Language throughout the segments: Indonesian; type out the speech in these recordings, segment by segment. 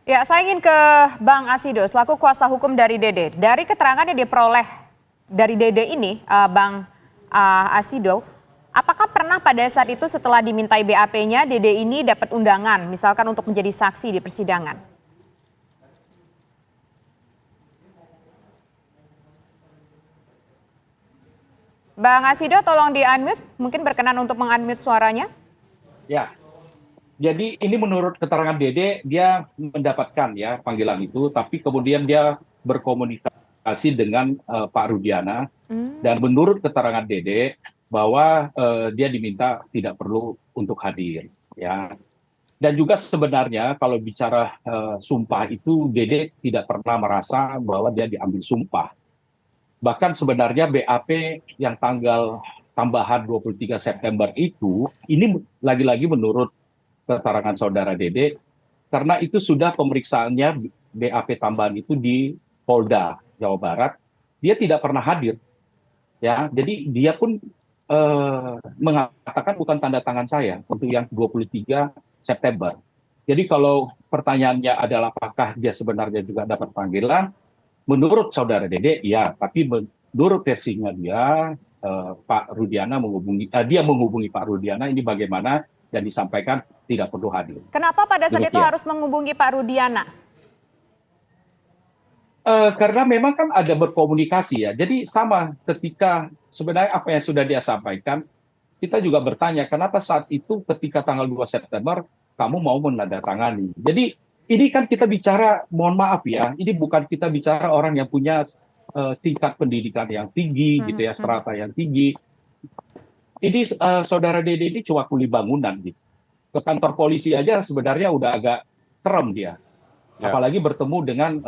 Ya, saya ingin ke Bang Asido selaku kuasa hukum dari Dede. Dari keterangan yang diperoleh dari Dede ini, Bang Asido, apakah pernah pada saat itu setelah dimintai BAP-nya, Dede ini dapat undangan, misalkan untuk menjadi saksi di persidangan? Bang Asido, tolong di-unmute, mungkin berkenan untuk meng-unmute suaranya. Ya, jadi ini menurut keterangan Dede, dia mendapatkan ya panggilan itu, tapi kemudian dia berkomunikasi dengan Pak Rudiana, dan menurut keterangan Dede bahwa dia diminta tidak perlu untuk hadir, ya. Dan juga sebenarnya kalau bicara sumpah itu, Dede tidak pernah merasa bahwa dia diambil sumpah. Bahkan sebenarnya BAP yang tanggal tambahan 23 September itu, ini lagi-lagi menurut keterangan saudara Dede, karena itu sudah pemeriksaannya BAP tambahan itu di Polda Jawa Barat, dia tidak pernah hadir, ya. Jadi dia pun mengatakan bukan tanda tangan saya untuk yang 23 September. Jadi kalau pertanyaannya adalah apakah dia sebenarnya juga dapat panggilan, menurut saudara Dede, ya. Tapi menurut versinya dia, Pak Rudiana dia menghubungi Pak Rudiana ini bagaimana dan disampaikan tidak perlu hadir. Kenapa pada saat itu harus menghubungi Pak Rudiana? Karena memang kan ada berkomunikasi ya. Jadi sama ketika sebenarnya apa yang sudah dia sampaikan, kita juga bertanya kenapa saat itu ketika tanggal 2 September kamu mau menandatangani. Jadi ini kan kita bicara, mohon maaf ya, ini bukan kita bicara orang yang punya tingkat pendidikan yang tinggi gitu ya, strata yang tinggi. Ini saudara Dede ini cuma kuli bangunan gitu. Ke kantor polisi aja sebenarnya udah agak serem dia. Apalagi bertemu dengan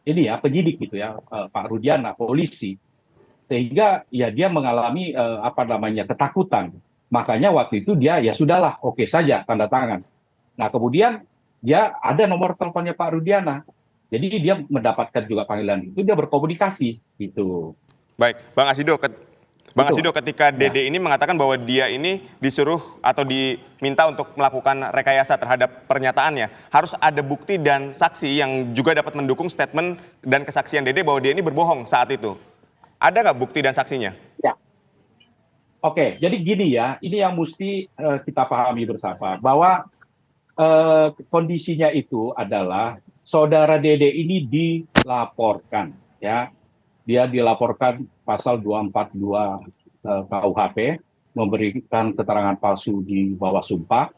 ini ya penyidik gitu ya, Pak Rudiana, polisi. Sehingga ya dia mengalami ketakutan. Makanya waktu itu dia ya sudahlah, oke saja tanda tangan. Nah kemudian dia ada nomor teleponnya Pak Rudiana. Jadi dia mendapatkan juga panggilan itu, dia berkomunikasi gitu. Baik, Bang Asido, ketika Dede ini mengatakan bahwa dia ini disuruh atau diminta untuk melakukan rekayasa terhadap pernyataannya, harus ada bukti dan saksi yang juga dapat mendukung statement dan kesaksian Dede bahwa dia ini berbohong saat itu. Ada nggak bukti dan saksinya? Ya. Oke, jadi gini ya, ini yang mesti kita pahami bersama, bahwa kondisinya itu adalah saudara Dede ini dilaporkan, ya. Dia dilaporkan pasal 242 KUHP, memberikan keterangan palsu di bawah sumpah.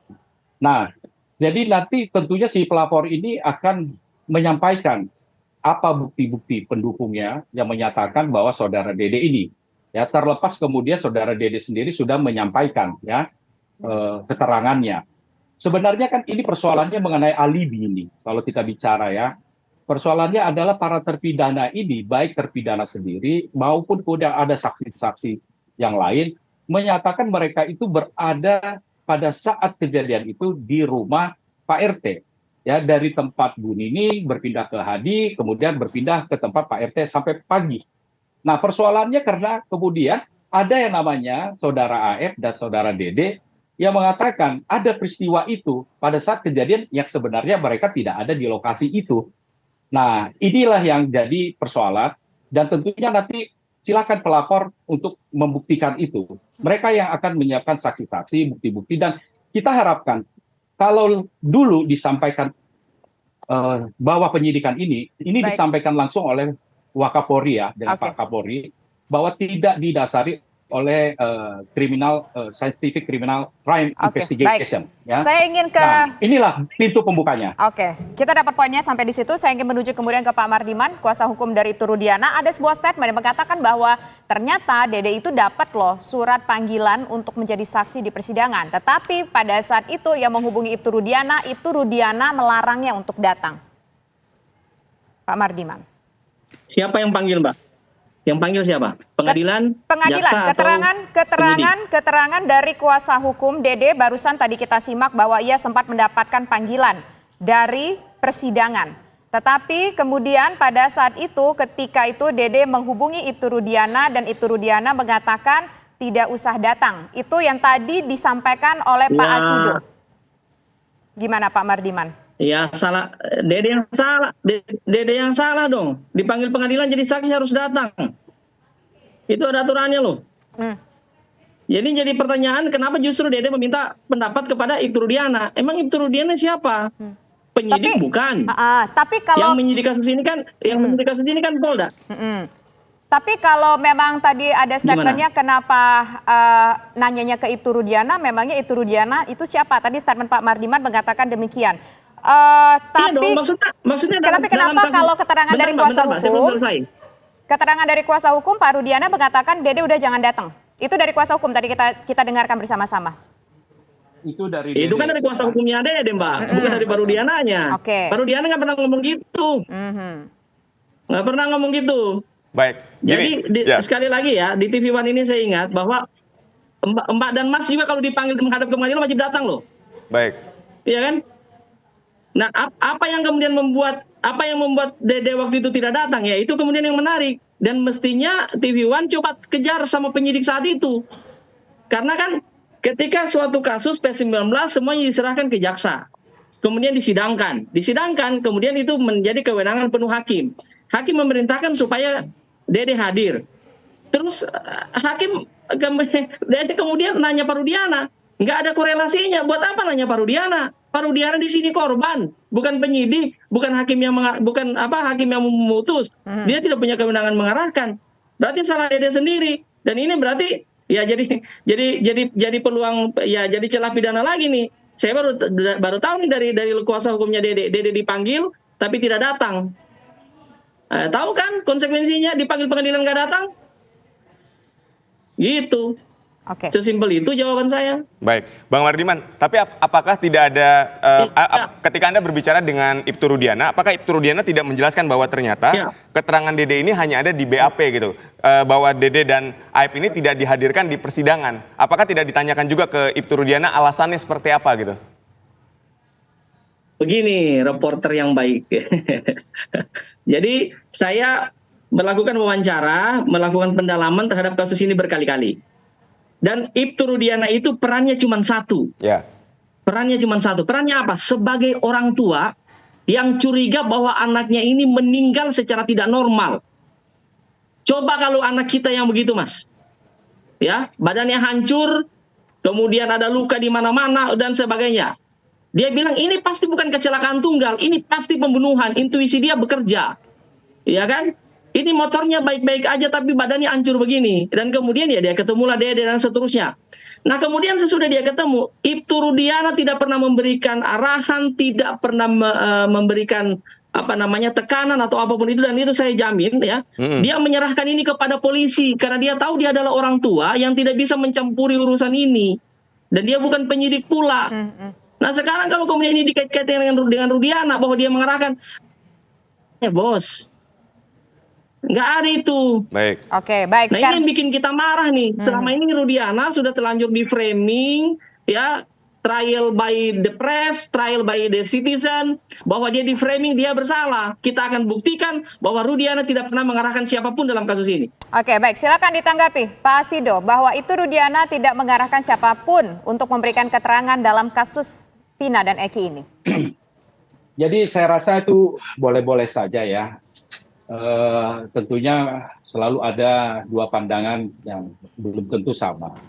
Nah, jadi nanti tentunya si pelapor ini akan menyampaikan apa bukti-bukti pendukungnya yang menyatakan bahwa saudara Dede ini, ya, terlepas kemudian saudara Dede sendiri sudah menyampaikan ya keterangannya. Sebenarnya kan ini persoalannya mengenai alibi ini kalau kita bicara ya. Persoalannya adalah para terpidana ini, baik terpidana sendiri maupun kemudian ada saksi-saksi yang lain, menyatakan mereka itu berada pada saat kejadian itu di rumah Pak RT. Ya, dari tempat Bu Nini berpindah ke Hadi, kemudian berpindah ke tempat Pak RT sampai pagi. Nah, persoalannya karena kemudian ada yang namanya saudara AF dan saudara Dede yang mengatakan ada peristiwa itu pada saat kejadian yang sebenarnya mereka tidak ada di lokasi itu. Nah, inilah yang jadi persoalan dan tentunya nanti silakan pelapor untuk membuktikan itu. Mereka yang akan menyiapkan saksi-saksi, bukti-bukti, dan kita harapkan kalau dulu disampaikan bahwa penyidikan ini disampaikan langsung oleh Wakapolri ya, dengan Pak Kapolri, bahwa tidak didasari oleh scientific criminal crime investigation. Ya. Saya ingin ke inilah pintu pembukanya. Oke, kita dapat poinnya sampai di situ. Saya ingin menuju kemudian ke Pak Mardiman, kuasa hukum dari Ibtu Rudiana. Ada sebuah statement yang mengatakan bahwa ternyata Dede itu dapat loh surat panggilan untuk menjadi saksi di persidangan. Tetapi pada saat itu yang menghubungi Ibtu Rudiana melarangnya untuk datang. Pak Mardiman. Siapa yang panggil, Mbak? Yang panggil siapa? Pengadilan? Keterangan dari kuasa hukum Dede barusan tadi kita simak bahwa ia sempat mendapatkan panggilan dari persidangan. Tetapi kemudian pada saat itu ketika itu Dede menghubungi Ibtu Rudiana dan Ibtu Rudiana mengatakan tidak usah datang. Itu yang tadi disampaikan oleh Pak Asido. Gimana Pak Mardiman? Ya salah, Dede yang salah, Dede yang salah dong. Dipanggil pengadilan jadi saksi harus datang. Itu ada aturannya loh. Hmm. Jadi pertanyaan kenapa justru Dede meminta pendapat kepada Ibtu Rudiana? Emang Ibtu Rudiana siapa? Penyidik bukan. Tapi kalau Yang menyidik kasus ini kan, Polda. Tapi kalau memang tadi ada statementnya kenapa nanyanya ke Ibtu Rudiana, memangnya Ibtu Rudiana itu siapa? Tadi statement Pak Mardiman mengatakan demikian. Iya Tapi dong, maksudnya kenapa kasus, kalau keterangan dari kuasa Mbak, saya belum hukum, selesai. keterangan dari kuasa hukum Pak Rudiana mengatakan Dede udah jangan datang. Itu dari kuasa hukum tadi kita dengarkan bersama-sama. Itu dari Itu kan Dede. dari kuasa hukumnya Dede, Mbak, bukan dari Pak Rudiananya. Oke. Pak Rudiana nggak pernah ngomong gitu, nggak pernah ngomong gitu. Baik. Jadi ya. sekali lagi ya, di TV One ini saya ingat bahwa Mbak dan Mas juga kalau dipanggil menghadap ke pengadilan wajib datang loh. Baik. Iya kan? Nah, apa yang kemudian membuat Dede waktu itu tidak datang ya, itu kemudian yang menarik. Dan mestinya TV One coba kejar sama penyidik saat itu. Karena kan ketika suatu kasus P19 semuanya diserahkan ke jaksa. Kemudian disidangkan, kemudian itu menjadi kewenangan penuh hakim. Hakim memerintahkan supaya Dede hadir. Terus Dede kemudian nanya Pak Rudiana, nggak ada korelasinya. Buat apa nanya Pak Rudiana? Pak Rudiana di sini korban, bukan penyidik, bukan hakim yang memutus. Dia tidak punya kewenangan mengarahkan. Berarti salah Dede sendiri. Dan ini berarti ya jadi peluang ya jadi celah pidana lagi nih. Saya baru tahu nih dari kuasa hukumnya Dede. Dede dipanggil tapi tidak datang. Tahu kan konsekuensinya dipanggil pengadilan nggak datang? Gitu. Oke. Sesimpel itu jawaban saya. Baik, Bang Mardiman, tapi apakah tidak ada, ketika Anda berbicara dengan Ibtu Rudiana, apakah Ibtu Rudiana tidak menjelaskan bahwa ternyata keterangan Dede ini hanya ada di BAP gitu, bahwa Dede dan Aib ini tidak dihadirkan di persidangan? Apakah tidak ditanyakan juga ke Ibtu Rudiana alasannya seperti apa gitu? Begini, reporter yang baik. Jadi saya melakukan wawancara, melakukan pendalaman terhadap kasus ini berkali-kali. Dan Ibtu Rudiana itu perannya cuma satu. Ya. Perannya cuma satu. Perannya apa? Sebagai orang tua yang curiga bahwa anaknya ini meninggal secara tidak normal. Coba kalau anak kita yang begitu, Mas. Ya, badannya hancur, kemudian ada luka di mana-mana dan sebagainya. Dia bilang ini pasti bukan kecelakaan tunggal, ini pasti pembunuhan. Intuisi dia bekerja. Ya kan? Ini motornya baik-baik aja tapi badannya hancur begini. Dan kemudian ya dia ketemulah Dede dan seterusnya. Nah kemudian sesudah dia ketemu, Ibtu Rudiana tidak pernah memberikan arahan, tidak pernah memberikan tekanan atau apapun itu, dan itu saya jamin ya. Dia menyerahkan ini kepada polisi karena dia tahu dia adalah orang tua yang tidak bisa mencampuri urusan ini. Dan dia bukan penyidik pula. Nah sekarang kalau kemudian ini dikait-kaitkan dengan Rudiana bahwa dia mengarahkan, ya bos. Nggak ada itu. Baik. Oke, baik. Nah ini yang bikin kita marah nih. Selama ini Rudiana sudah terlanjur di framing, ya trial by the press, trial by the citizen, bahwa dia di framing dia bersalah. Kita akan buktikan bahwa Rudiana tidak pernah mengarahkan siapapun dalam kasus ini. Oke, baik. Silakan ditanggapi, Pak Asido, bahwa itu Rudiana tidak mengarahkan siapapun untuk memberikan keterangan dalam kasus Vina dan Eki ini. Jadi saya rasa itu boleh-boleh saja ya. Tentunya selalu ada dua pandangan yang belum tentu sama.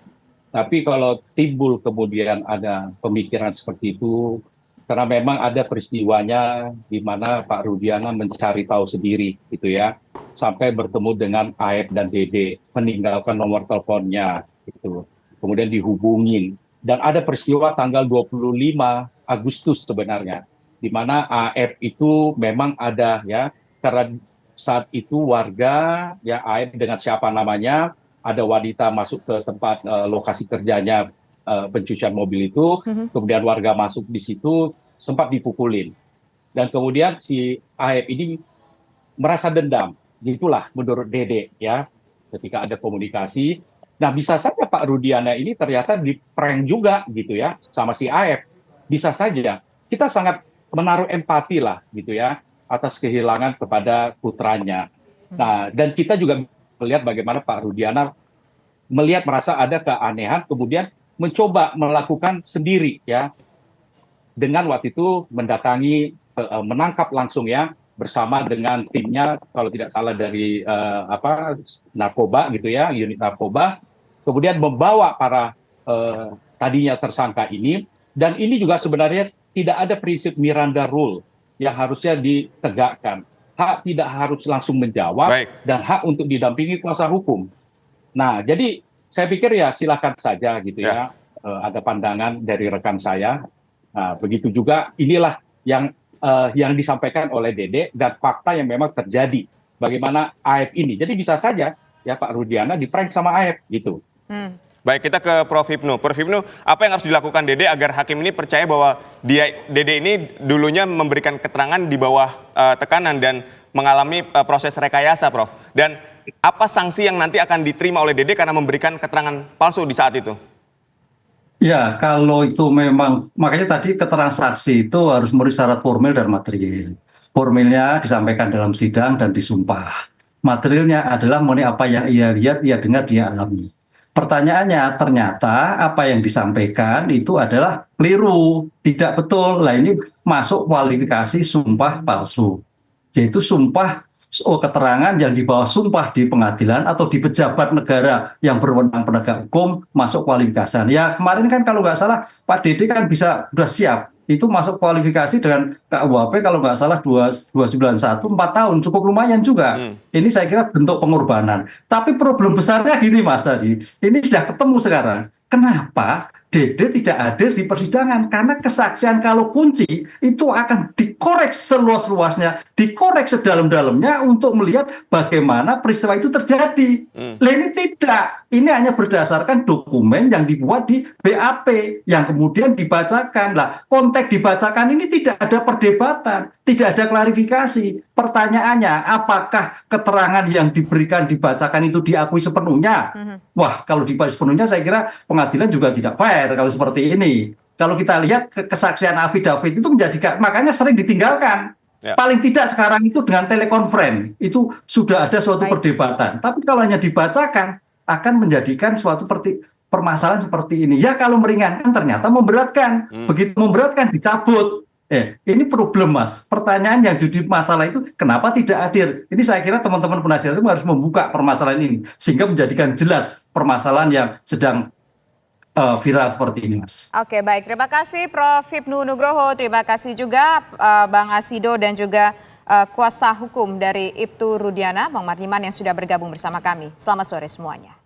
Tapi kalau timbul kemudian ada pemikiran seperti itu, karena memang ada peristiwanya di mana Pak Rudiana mencari tahu sendiri, gitu ya, sampai bertemu dengan Aib dan Dede, meninggalkan nomor teleponnya, gitu. Kemudian dihubungin, dan ada peristiwa tanggal 25 Agustus sebenarnya, di mana Aib itu memang ada ya, karena saat itu warga ya Aib dengan siapa namanya, ada wanita masuk ke tempat lokasi kerjanya pencucian mobil itu, kemudian warga masuk di situ sempat dipukulin, dan kemudian si Aib ini merasa dendam, gitulah menurut Dede ya, ketika ada komunikasi. Nah bisa saja Pak Rudiana ini ternyata di-prank juga gitu ya sama si Aib, bisa saja. Kita sangat menaruh empati lah gitu ya atas kehilangan kepada putranya. Nah, dan kita juga melihat bagaimana Pak Rudiana merasa ada keanehan, kemudian mencoba melakukan sendiri ya dengan waktu itu mendatangi menangkap langsung ya bersama dengan timnya kalau tidak salah dari narkoba gitu ya, unit narkoba, kemudian membawa para tadinya tersangka ini, dan ini juga sebenarnya tidak ada prinsip Miranda Rule yang harusnya ditegakkan. Hak tidak harus langsung menjawab. Baik. Dan hak untuk didampingi kuasa hukum. Nah, jadi saya pikir ya silakan saja gitu ya, ada pandangan dari rekan saya. Nah, begitu juga inilah yang disampaikan oleh Dede dan fakta yang memang terjadi. Bagaimana AF ini. Jadi bisa saja ya Pak Rudiana di-prank sama AF gitu. Baik, kita ke Prof. Hipnu. Prof. Hipnu, apa yang harus dilakukan Dede agar hakim ini percaya bahwa Dede ini dulunya memberikan keterangan di bawah tekanan dan mengalami proses rekayasa, Prof. Dan apa sanksi yang nanti akan diterima oleh Dede karena memberikan keterangan palsu di saat itu? Ya, kalau itu memang, makanya tadi keterangan saksi itu harus memenuhi syarat formil dan material. Formilnya disampaikan dalam sidang dan disumpah. Materialnya adalah mengenai apa yang ia lihat, ia dengar, dia alami. Pertanyaannya, ternyata apa yang disampaikan itu adalah keliru, tidak betul. Nah, ini masuk kualifikasi sumpah palsu. Yaitu sumpah keterangan yang di bawah sumpah di pengadilan atau di pejabat negara yang berwenang penegak hukum masuk kualifikasi. Ya kemarin kan kalau nggak salah Pak Dede kan sudah siap. Itu masuk kualifikasi dengan KUHP kalau nggak salah 291 4 tahun, cukup lumayan juga. Ini saya kira bentuk pengorbanan. Tapi problem besarnya gini Mas Adi, ini sudah ketemu sekarang. Kenapa Dede tidak hadir di persidangan? Karena kesaksian kalau kunci itu akan dikorek seluas-luasnya, dikorek sedalam-dalamnya untuk melihat bagaimana peristiwa itu terjadi. Lah ini tidak. Ini hanya berdasarkan dokumen yang dibuat di BAP yang kemudian dibacakan. Lah, konteks dibacakan ini tidak ada perdebatan, tidak ada klarifikasi. Pertanyaannya, apakah keterangan yang diberikan dibacakan itu diakui sepenuhnya? Wah, kalau diakui sepenuhnya saya kira pengadilan juga tidak fair kalau seperti ini. Kalau kita lihat kesaksian affidavit itu makanya sering ditinggalkan. Ya. Paling tidak sekarang itu dengan telekonferensi itu sudah ada suatu perdebatan. Tapi kalau hanya dibacakan akan menjadikan suatu permasalahan seperti ini. Ya kalau meringankan ternyata memberatkan. Begitu memberatkan dicabut. Ini problem Mas. Pertanyaan yang jadi masalah itu kenapa tidak hadir? Ini saya kira teman-teman penasihat itu harus membuka permasalahan ini sehingga menjadikan jelas permasalahan yang sedang viral seperti ini Mas. Oke baik, terima kasih Prof. Hipnu Nugroho, terima kasih juga Bang Asido dan juga kuasa hukum dari Ibtu Rudiana, Bang Mardiman yang sudah bergabung bersama kami. Selamat sore semuanya.